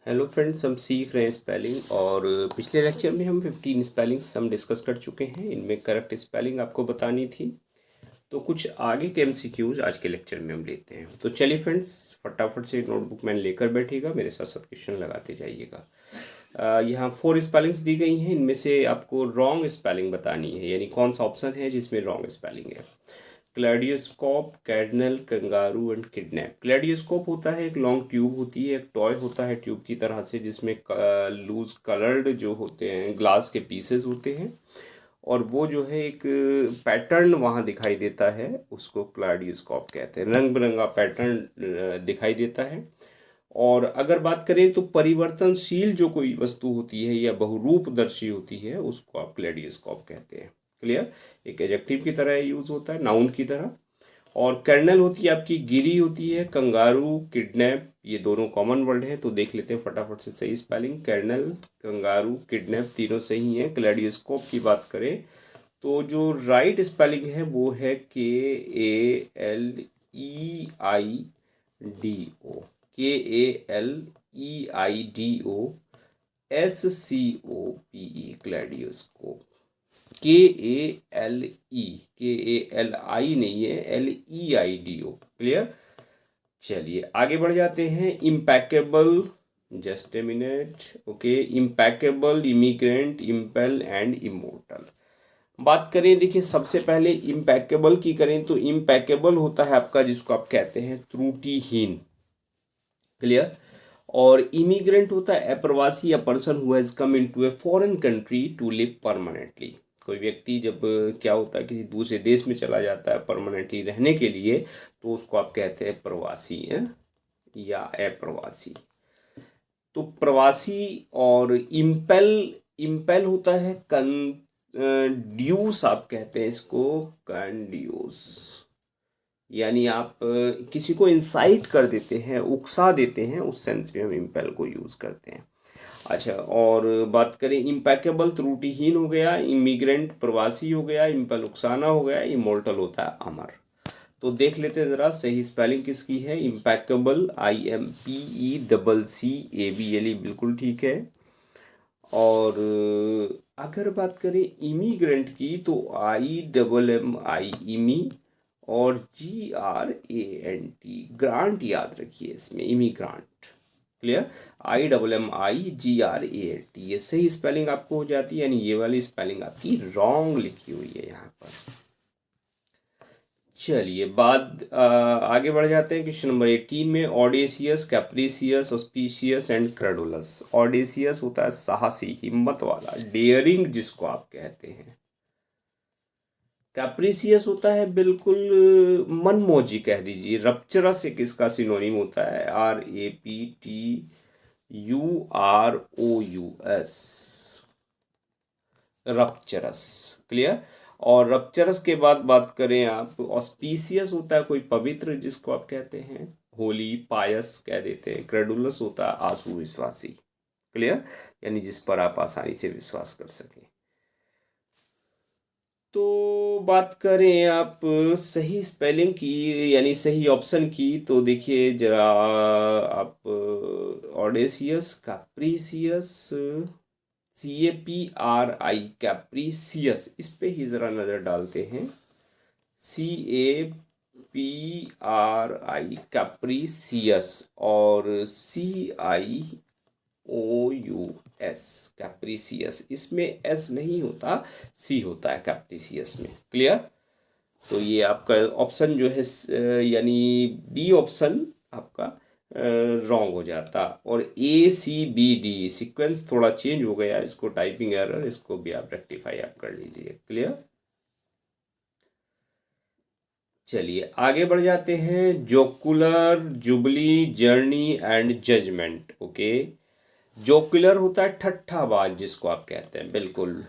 Hello friends, हम सीख रहे हैं स्पेलिंग। और पिछले लेक्चर में हम 15 स्पेलिंग्स हम डिस्कस कर चुके हैं। इनमें करेक्ट स्पेलिंग आपको बतानी थी। तो कुछ आगे के MCQs आज के लेक्चर में हम लेते हैं। तो चलिए फ्रेंड्स, फटाफट से नोटबुक मैन लेकर बैठिएगा, मेरे साथ साथ क्वेश्चन लगाते जाइएगा। यहाँ 4 स्पेलिंग्स दी गई हैं। इनमें से आपको रॉन्ग स्पेलिंग बतानी है, यानी कौन सा ऑप्शन है जिसमें रॉन्ग स्पेलिंग है। क्लैडियोस्कोप, कैडनल, कंगारू एंड किडनैप। क्लैडियोस्कोप होता है एक लॉन्ग ट्यूब होती है, एक टॉय होता है ट्यूब की तरह से, जिसमें लूज कलर्ड जो होते हैं ग्लास के पीसेस होते हैं, और वो जो है एक पैटर्न वहाँ दिखाई देता है, उसको क्लैडियोस्कोप कहते हैं। रंग बिरंगा पैटर्न दिखाई देता है। और अगर बात करें तो परिवर्तनशील जो कोई वस्तु होती है या बहुरूपदर्शी होती है, उसको आप क्लैडियोस्कोप कहते हैं। क्लियर? एक एडजेक्टिव की तरह यूज होता है, नाउन की तरह। और कर्नल होती है आपकी गिरी होती है। कंगारू, किडनैप, ये दोनों कॉमन वर्ड है, तो देख लेते हैं फटाफट से सही स्पेलिंग। कर्नल, कंगारू, किडनैप तीनों सही हैं। क्लैडियोस्कोप की बात करें तो जो राइट स्पेलिंग है वो है KALEIDO, KALEIDOSCOPE, क्लैडियोस्कोप। KALI नहीं है, LEIDO। क्लियर? चलिए आगे बढ़ जाते हैं। Impeccable, just a minute, okay. Impeccable, immigrant, impale and immortal. बात करें, देखिए सबसे पहले इम्पैकेबल की करें तो इम्पैकेबल होता है आपका जिसको आप कहते हैं त्रुटिहीन। क्लियर? और इमिग्रेंट होता है अप्रवासी या person who has come into a foreign country to live permanently. कोई व्यक्ति जब क्या होता है किसी दूसरे देश में चला जाता है परमानेंटली रहने के लिए, तो उसको आप कहते हैं प्रवासी हैं या अप्रवासी। तो प्रवासी। और इम्पेल, इम्पेल होता है ड्यूस, आप कहते हैं इसको कंड्यूस, यानी आप किसी को इंसाइट कर देते हैं, उकसा देते हैं, उस सेंस में हम इम्पेल को यूज़ करते हैं। अच्छा, और बात करें इम्पैकेबल त्रुटिहीन हो गया, इमिग्रेंट प्रवासी हो गया, इम्पेल उकसाना हो गया, इमोर्टल होता है अमर। तो देख लेते हैं ज़रा सही स्पेलिंग किसकी है। इम्पैकेबल IMPECCABLE बिल्कुल ठीक है। और अगर बात करें इमिग्रेंट की तो IMMI इमी, और GRANT ग्रांट याद रखिए इसमें, इमिग्रांट। क्लियर? IMMIGRANT, ये सही स्पेलिंग आपको हो जाती है, यानी ये वाली स्पेलिंग आपकी रॉन्ग लिखी हुई है यहाँ पर। चलिए आगे बढ़ जाते हैं क्वेश्चन नंबर 18 में। ऑडेसियस, कैप्रिसियस, ऑस्पिशियस एंड क्रेडुलस। ऑडेसियस होता है साहसी, हिम्मत वाला, डेयरिंग जिसको आप कहते हैं। कैप्रिसियस होता है बिल्कुल मनमौजी कह दीजिए। रप्चरस एक इसका सिनोनिम होता है, RAPTUROUS, रप्चरस। क्लियर? और रप्चरस के बाद बात करें आप, ऑस्पीसियस होता है कोई पवित्र जिसको आप कहते हैं, होली, पायस कह देते हैं। क्रेडुलस होता है आंसू विश्वासी। क्लियर? यानी जिस पर आप आसानी से विश्वास कर सकें। तो बात करें आप सही स्पेलिंग की, यानी सही ऑप्शन की, तो देखिए जरा आप ऑडेसियस, कैप्रिसियस, CAPRI, कैप्रिसियस, इस पे ही ज़रा नज़र डालते हैं। CAPRI कैप्रिसियस, और CIOUS कैप्रिसियस, इसमें S नहीं होता, C होता है कैप्रिसियस में। क्लियर? तो ये आपका ऑप्शन जो है यानी B ऑप्शन आपका रॉन्ग हो जाता। और ACBD सीक्वेंस थोड़ा चेंज हो गया, इसको टाइपिंग एरर, इसको भी आप रेक्टिफाई आप कर लीजिए। क्लियर? चलिए आगे बढ़ जाते हैं। Jocular, jubilee, journey and judgement. Okay. Jocular होता है ठट्ठाबाज जिसको आप कहते हैं, बिल्कुल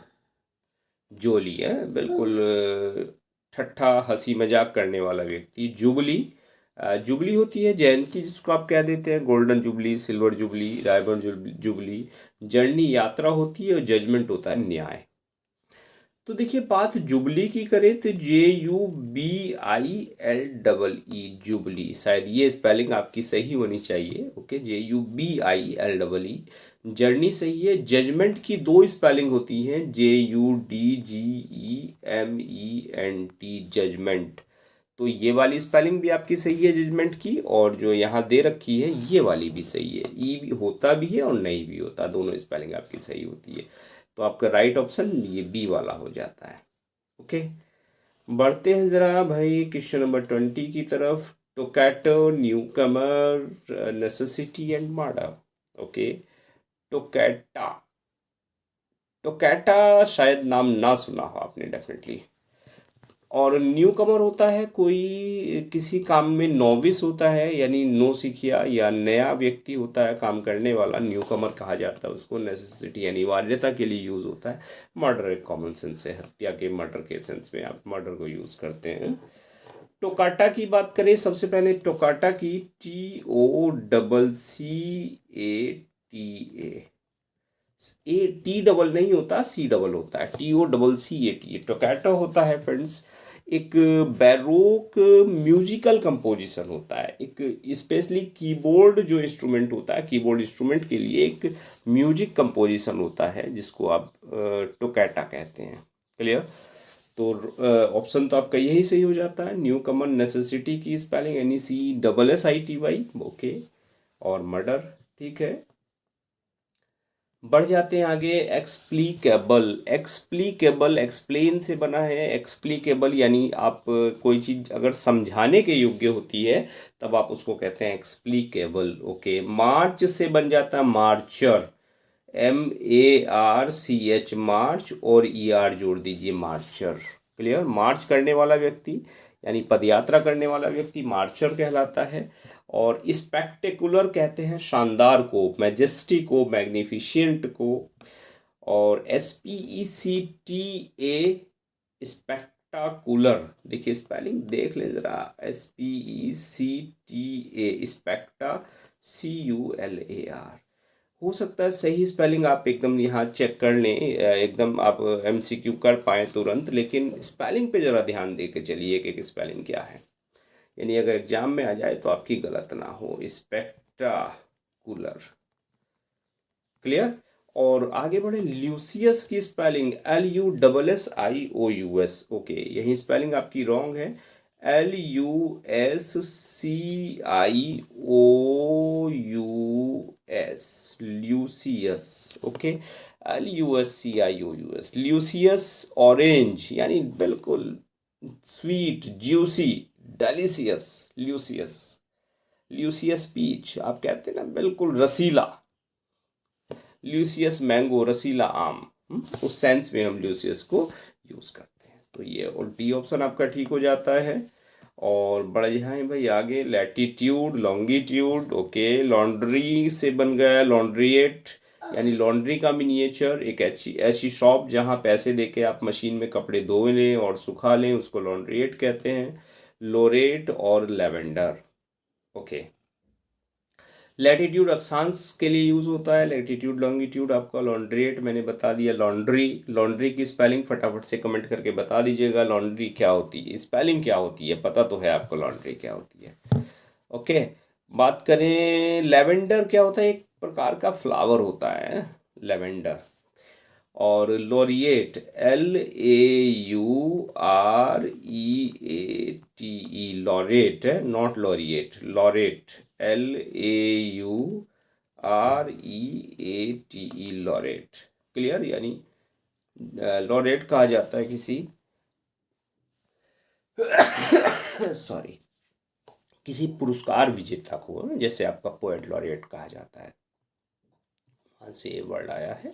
जोली है, बिल्कुल ठट्ठा हंसी मजाक करने वाला व्यक्ति। जुबली, जुबली होती है जयंती जिसको आप कह देते हैं, golden jubilee, silver jubilee, diamond jubilee. Journey यात्रा होती है, और जजमेंट होता है न्याय। तो देखिए बात जुबली की करें तो JUBILEE जुबली, शायद ये स्पेलिंग आपकी सही होनी चाहिए। Okay, JUBILEE। जर्नी सही है। जजमेंट की दो स्पेलिंग होती हैं, JUDGEMENT जजमेंट। तो ये वाली स्पेलिंग भी आपकी सही है जजमेंट की, और जो यहाँ दे रखी है ये वाली भी सही है। ई भी होता भी है और नहीं भी होता, दोनों स्पेलिंग आपकी सही होती है। तो आपका राइट ऑप्शन ये बी वाला हो जाता है। ओके, बढ़ते हैं ज़रा भाई क्वेश्चन नंबर 20 की तरफ। Toccata, newcomer, necessity and murder. Okay, toccata, toccata शायद नाम ना सुना हो आपने डेफिनेटली। और न्यू कमर होता है कोई किसी काम में नोविस होता है, यानी नो सीखिया या नया व्यक्ति होता है काम करने वाला, न्यू कमर कहा जाता है उसको। नेसेसिटी यानी अनिवार्यता के लिए यूज़ होता है। मर्डर एक कॉमन सेंस है, हत्या के मर्डर के सेंस में आप मर्डर को यूज़ करते हैं। टोकाटा की बात करें, सबसे पहले टोकाटा की TOCCATA, ए टी डबल नहीं होता, सी डबल होता है, TOCCATA। टोकैटो होता है फ्रेंड्स एक बैरोक म्यूजिकल कंपोजिशन होता है, एक स्पेशली कीबोर्ड जो इंस्ट्रूमेंट होता है, कीबोर्ड इंस्ट्रूमेंट के लिए एक म्यूजिक कंपोजिशन होता है जिसको आप टोकैटा कहते हैं। क्लियर? तो ऑप्शन तो आपका यही सही हो जाता है। न्यू कमन नेसेसिटी की स्पेलिंग NECSSITY। ओके, और मर्डर ठीक है। बढ़ जाते हैं आगे। एक्सप्लीकेबल, एक्सप्लीकेबल एक्सप्लेन से बना है। एक्सप्लीकेबल यानी आप कोई चीज़ अगर समझाने के योग्य होती है तब आप उसको कहते हैं एक्सप्लीकेबल। ओके, मार्च से बन जाता है मार्चर, MARCH मार्च, और ER जोड़ दीजिए मार्चर। क्लियर? मार्च करने वाला व्यक्ति यानी पदयात्रा करने वाला व्यक्ति मार्चर कहलाता है। और स्पेक्टेकुलर कहते हैं शानदार को, मैजेस्टी को, मैग्निफिशियंट को। और SPECTA स्पेक्टाकुलर, देखिए स्पेलिंग देख ले जरा, SPECTA स्पेक्टा, CULAR। हो सकता है सही स्पेलिंग आप एकदम यहाँ चेक कर लें, एकदम आप MCQ कर पाएँ तुरंत, लेकिन स्पेलिंग पे ज़रा ध्यान दे के चलिए कि स्पेलिंग क्या है, यानी अगर एग्जाम में आ जाए तो आपकी गलत ना हो। स्पेक्टाकुलर। क्लियर? और आगे बढ़े, ल्यूसियस की स्पेलिंग LUSSIOUS। ओके, यही स्पेलिंग आपकी रॉन्ग है। LUSCIOUS, ल्यूसियस। ओके, LUSCIOUS, ल्यूसियस ऑरेंज यानी बिल्कुल स्वीट, ज्यूसी, डेलिशियस। ल्यूसियस, ल्यूसियस पीच आप कहते हैं ना, बिल्कुल रसीला। ल्यूसियस मैंगो, रसीला आम, उस सेंस में हम ल्यूसियस को यूज करते हैं। तो ये और डी ऑप्शन आपका ठीक हो जाता है। और बढ़ जाए भाई आगे, लैटिट्यूड, लॉन्गिट्यूड। ओके, लॉन्ड्री से बन गया लॉन्ड्रिएट, यानी लॉन्ड्री का मिनिएचर, एक ऐसी शॉप जहाँ पैसे देके आप मशीन में कपड़े धो लें और सुखा लें, उसको लॉन्ड्रिएट कहते हैं। लोरेट और लेवेंडर। ओके, लैटिट्यूड अक्षांश के लिए यूज होता है, लैटिट्यूड लॉन्गिट्यूड आपका। लॉन्ड्रिएट मैंने बता दिया, लॉन्ड्री। लॉन्ड्री की स्पेलिंग फटाफट से कमेंट करके बता दीजिएगा, लॉन्ड्री क्या होती है, स्पेलिंग क्या होती है, पता तो है आपको लॉन्ड्री क्या होती है। ओके, बात करें लेवेंडर क्या होता है, एक प्रकार का फ्लावर होता है लेवेंडर। और लॉरिएट, LAUREATE, लॉरेट है, not laureate, laureate, LAUREATE, laureate. Clear? यानी लॉरेट कहा जाता है किसी सॉरी, किसी पुरस्कार विजेता को, जैसे आपका पोएट लॉरेट कहा जाता है, वहां से ये वर्ड आया है।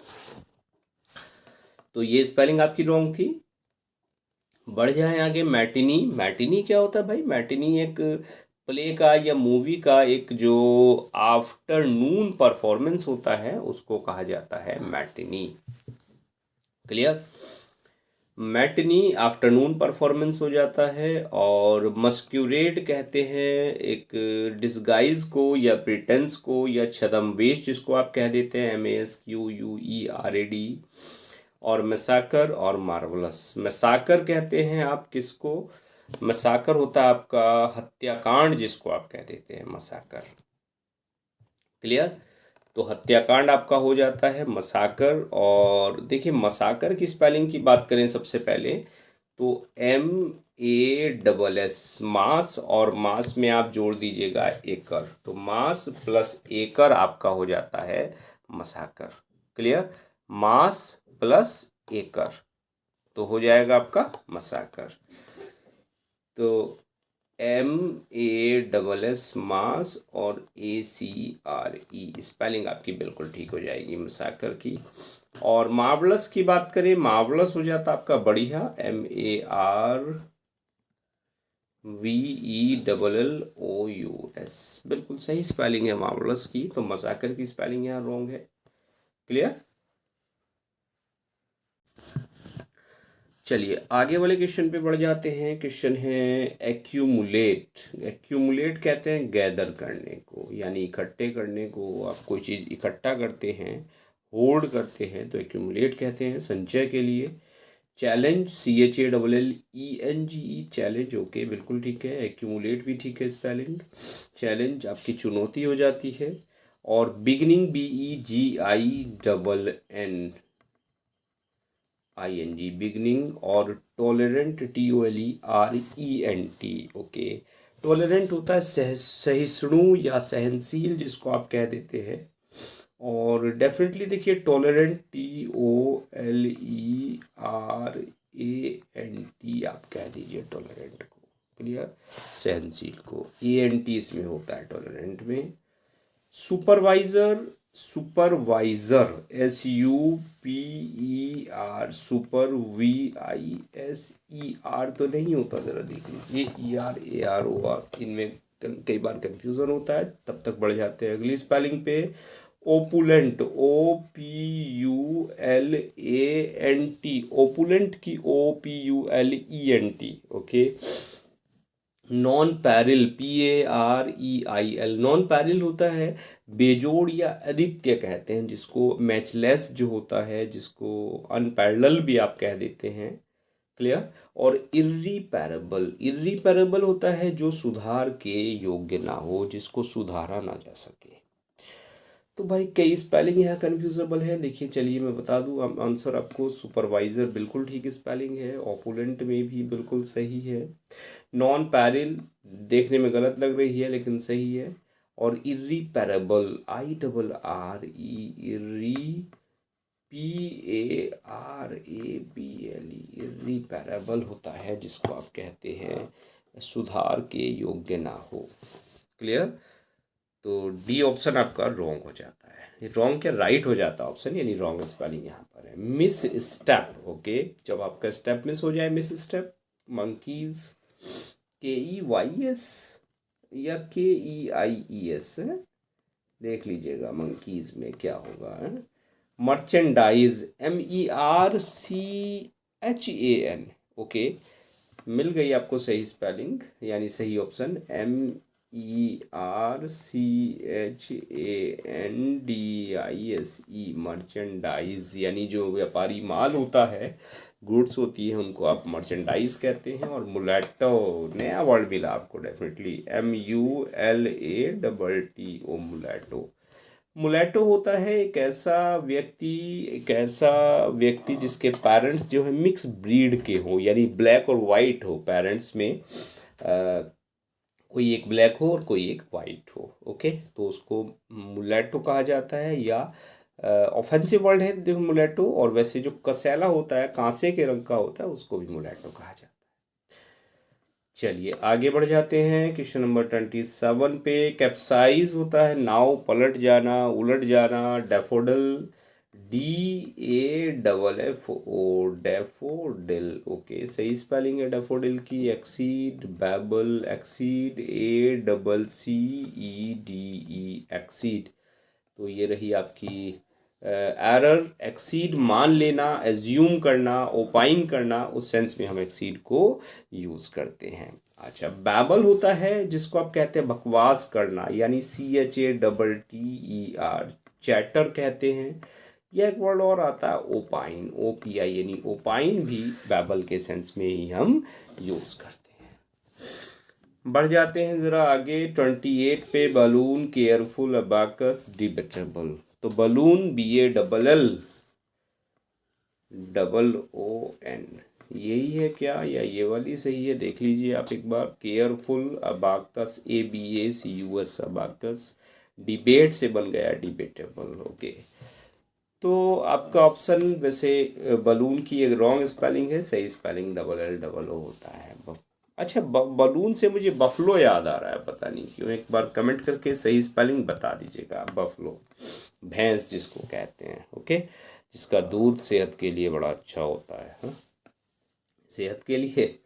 तो ये स्पेलिंग आपकी रॉन्ग थी। बढ़ जाए आगे, मैटिनी। मैटिनी क्या होता है भाई? मैटिनी एक प्ले का या मूवी का एक जो आफ्टरनून परफॉर्मेंस होता है उसको कहा जाता है matinee. Clear? Matinee afternoon performance हो जाता है। और मस्क्यूरेड कहते हैं एक डिस्गाइज को या प्रिटेंस को या छद्मवेश जिसको आप कह देते हैं, MASQUERAD। और मैसाकर और मार्वलस। मैसाकर कहते हैं आप किसको? मैसाकर होता है आपका हत्याकांड, जिसको आप कह देते हैं मैसाकर। क्लियर? तो हत्याकांड आपका हो जाता है मसाकर। और देखिए मसाकर की स्पेलिंग की बात करें सबसे पहले, तो MASS, मास, और मास में आप जोड़ दीजिएगा एकड़, तो मास प्लस एकड़ आपका हो जाता है मसाकर। क्लियर? मास प्लस एकड़ तो हो जाएगा आपका मसाकर। तो MASS मास और ACRE स्पेलिंग आपकी बिल्कुल ठीक हो जाएगी मसाकर की। और मार्वलस की बात करें, मार्वलस हो जाता आपका बढ़िया, MARVELLOUS, बिल्कुल सही स्पेलिंग है मार्वलस की। तो मसाकर की स्पेलिंग यहाँ रॉन्ग है। क्लियर? चलिए आगे वाले क्वेश्चन पे बढ़ जाते हैं। क्वेश्चन है एक्यूमुलेट। एक्यूमुलेट कहते हैं गैदर करने को, यानी इकट्ठे करने को। आप कोई चीज़ इकट्ठा करते हैं, होल्ड करते हैं, तो एक्यूमुलेट कहते हैं संचय के लिए। चैलेंज, CHALLENGE, चैलेंज, ओके बिल्कुल ठीक है। एक्यूमुलेट भी ठीक है स्पेलिंग। चैलेंज आपकी चुनौती हो जाती है। और बिगिनिंग, BEGINN बिगनिंग। और टॉलरेंट, TOLERENT, ओके। टॉलरेंट होता है सहिष्णु या सहनशील, जिसको आप कह देते हैं। और डेफिनेटली देखिए टॉलरेंट, TOLERANT आप कह दीजिए टॉलरेंट को। क्लियर? सहनशील को ANT इसमें होता है टॉलरेंट में। सुपरवाइजर, सुपरवाइजर SUPER, SUPER तो नहीं होता, जरा देख लीजिए ERAROR, इनमें कई बार कंफ्यूजन होता है, तब तक बढ़ जाते हैं अगली स्पेलिंग पे। ओपुलेंट, OPULANT, ओपुलेंट की OPULENT, okay. Non peril, PAREIL, non peril होता है बेजोड़ या अद्वितीय कहते हैं जिसको। मैचलेस जो होता है, जिसको अनपैरेलल भी आप कह देते हैं। क्लियर? और इर्रिपेरेबल, इर्रिपेरेबल होता है जो सुधार के योग्य ना हो, जिसको सुधारा ना जा सके। तो भाई कई स्पेलिंग यहाँ कन्फ्यूजेबल है। देखिए चलिए मैं बता दूँ आंसर आपको। सुपरवाइजर बिल्कुल ठीक स्पेलिंग है। ओपुलेंट में भी बिल्कुल सही है। नॉन पैरिल देखने में गलत लग रही है लेकिन सही है। और इर्रिपेरेबल, IRRE, PARABLE, इर्रिपेरेबल होता है जिसको आप कहते हैं सुधार के योग्य ना हो। क्लियर? तो डी ऑप्शन आपका रॉन्ग हो जाता है। रॉन्ग क्या, राइट हो जाता है ऑप्शन, यानी रॉन्ग स्पेलिंग यहाँ पर है। मिस स्टेप, ओके, जब आपका स्टेप मिस हो जाए, मिस स्टेप। मंकीज, KEYS या KEIES है, देख लीजिएगा मंकीज में क्या होगा। मर्चेंडाइज, MERCHAN, ओके, मिल गई आपको सही स्पेलिंग, यानी सही ऑप्शन MERCHANDISE, मर्चेंडाइज, यानी जो व्यापारी माल होता है, गुड्स होती है, उनको आप मर्चेंडाइज कहते हैं। और मुलेटो, नया वर्ड मिला आपको डेफिनेटली, MULATTO, मुलेटो। मुलेटो होता है एक ऐसा व्यक्ति जिसके पेरेंट्स जो है मिक्स ब्रीड के हो, यानी ब्लैक और वाइट हो पेरेंट्स में। कोई एक ब्लैक हो और कोई एक वाइट हो, ओके, तो उसको मुलेटो कहा जाता है। या ऑफेंसिव वर्ड है देखो मुलेटो। और वैसे जो कसेला होता है, कांसे के रंग का होता है, उसको भी मुलेटो कहा जाता है। चलिए आगे बढ़ जाते हैं। क्वेश्चन नंबर 27 पे, कैप्साइज होता है नाव पलट जाना, उलट जाना। डैफोडिल, DAFFO, डैफोडिल, ओके, सही स्पेलिंग है डैफोडिल की। Accede, babble, accede, ACCEDE, accede, तो ये रही आपकी एरर। एक्सीड मान लेना, एज्यूम करना, ओपाइन करना, उस सेंस में हम एक्सीड को यूज करते हैं। अच्छा, बैबल होता है जिसको आप कहते हैं बकवास करना, यानी CHATTER, चैटर कहते हैं। या एक वर्ड और आता है ओपाइन, OPI, यानी ओपाइन भी बैबल के सेंस में ही हम यूज़ करते हैं। बढ़ जाते हैं ज़रा आगे 28 पे, बलून, केयरफुल, अबाकस, डिबेटेबल। तो बलून BALLOON, यही है क्या या ये वाली सही है, देख लीजिए आप एक बार। Careful, abacus, ABACUS, abacus. Debate से बन गया डिबेटेबल। ओके, तो आपका ऑप्शन वैसे बलून की एक रॉन्ग स्पेलिंग है, सही स्पेलिंग LLO होता है। अच्छा, बलून से मुझे बफलो याद आ रहा है, पता नहीं क्यों। एक बार कमेंट करके सही स्पेलिंग बता दीजिएगा। बफलो, भैंस जिसको कहते हैं, ओके, जिसका दूध सेहत के लिए बड़ा अच्छा होता है, हाँ? सेहत के लिए।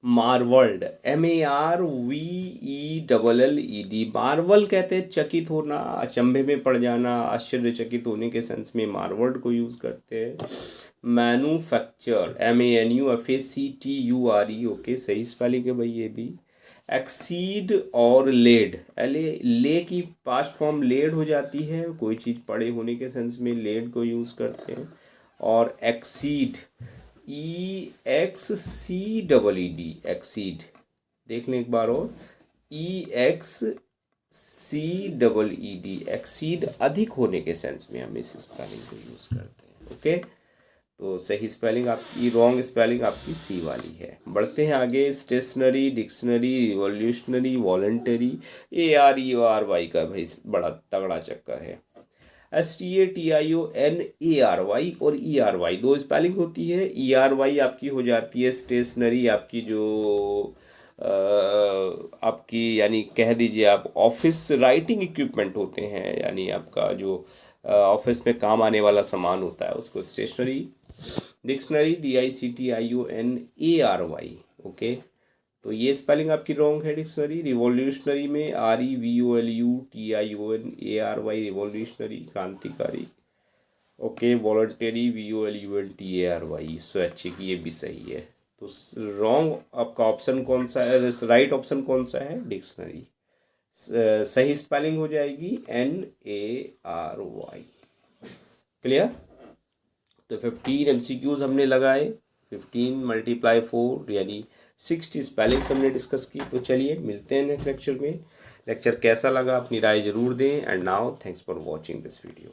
मार्वल्ड, MARVELLED, मार्वल कहते हैं चकित होना, अचंभे में पड़ जाना, आश्चर्यचकित होने के सेंस में मार्वल्ड को यूज़ करते हैं। मैन्युफैक्चर, MANUFACTURE, ओके, सही स्पेलिंग है भाई ये भी। एक्सीड और लेड, ले की पास्ट फॉर्म लेड हो जाती है, कोई चीज़ पड़े होने के सेंस में लेड को यूज़ करते हैं। और एक्सीड, EXCEED, एक्सीड, देख लें एक बार और, EXCEED, एक्सीड अधिक होने के सेंस में हम इस स्पेलिंग को यूज़ करते हैं। ओके, तो सही स्पेलिंग आपकी, रॉन्ग स्पेलिंग आपकी सी वाली है। बढ़ते हैं आगे। Stationery, dictionary, revolutionary, voluntary, AREORY का भाई बड़ा तगड़ा चक्कर है। STATIONARY और ERY दो स्पेलिंग होती है। ERY आपकी हो जाती है स्टेशनरी, आपकी जो आपकी यानी कह दीजिए आप ऑफिस राइटिंग इक्विपमेंट होते हैं, यानी आपका जो ऑफिस में काम आने वाला सामान होता है उसको स्टेशनरी। डिक्शनरी, DICTIONARY, ओके, तो ये स्पेलिंग आपकी रॉन्ग है डिक्शनरी। रिवॉल्यूशनरी में REVOLUTIONARY, रिवॉल्यूशनरी, क्रांतिकारी। ओके, वॉलंटरी, VOLUNTARY, स्वैच्छिक, ये भी सही है। तो रॉन्ग आपका ऑप्शन कौन सा है, राइट ऑप्शन कौन सा है, डिक्शनरी। सही स्पेलिंग हो जाएगी NARY। क्लियर। तो 15 MCQs हमने लगाए, 15 × 4 यानी 60 स्पेलिंग्स हमने डिस्कस की। तो चलिए मिलते हैं नेक्स्ट लेक्चर में। लेक्चर कैसा लगा अपनी राय ज़रूर दें। And now thanks for watching this video.